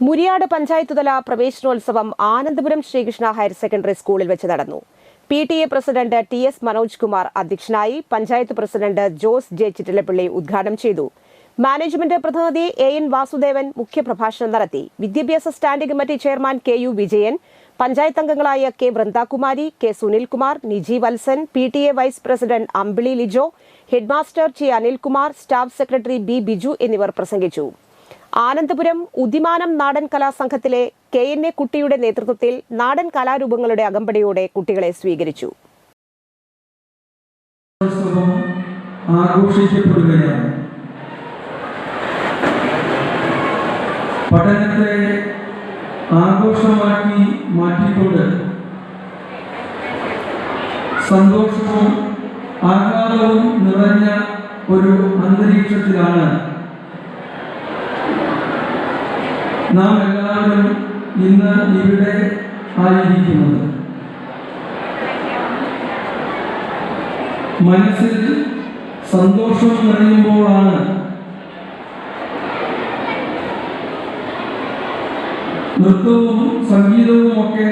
മുരിയാട് പഞ്ചായത്ത് തല പ്രവേശനോത്സവം Anandapuram Sreekrishna higher secondary സ്കൂളിൽ വെച്ച് നടന്നു. PTA president TS Manoj Kumar അധ്യക്ഷനായി. പഞ്ചായത്ത് പ്രസിഡന്റ് ജോസ് ജെ ചിറ്റിലപ്പള്ളി ഉദ്ഘാടനം ചെയ്തു. മാനേജ്മെന്റ് പ്രതിനിധി AN വാസുദേവൻ മുഖ്യപ്രഭാഷണം നടത്തി. വിദ്യാഭ്യാസ standing committee chairman KU Vijayan, പഞ്ചായത്ത് അംഗങ്ങളായ K Vrindakumari, K Sunilkumar, Niji Valsan, PTA vice president Ambili Lijo, headmaster T Anilkumar, staff secretary B Biju എന്നിവർ പ്രസംഗിച്ചു. ആനന്ദപുരം ഉദിമാനം നാടൻ കലാസംഘത്തിലെ KNA കുട്ടിയുടെ നേതൃത്വത്തിൽ നാടൻ കലാരൂപങ്ങളുടെ അകമ്പടിയോടെ കുട്ടികളെ സ്വീകരിച്ചു. പഠനത്തെ ആഘോഷമാക്കി മാറ്റിക്കൊണ്ട് സന്തോഷവും ആഹ്ലാദവും നിറഞ്ഞ ഒരു അന്തരീക്ഷത്തിലാണ് നാം എല്ലാവരും ഇന്ന് ഇവിടെ ആയിരിക്കുന്നത്. മനസ്സിൽ സന്തോഷം നിറയുമ്പോഴാണ് നൃത്തവും സംഗീതവും ഒക്കെ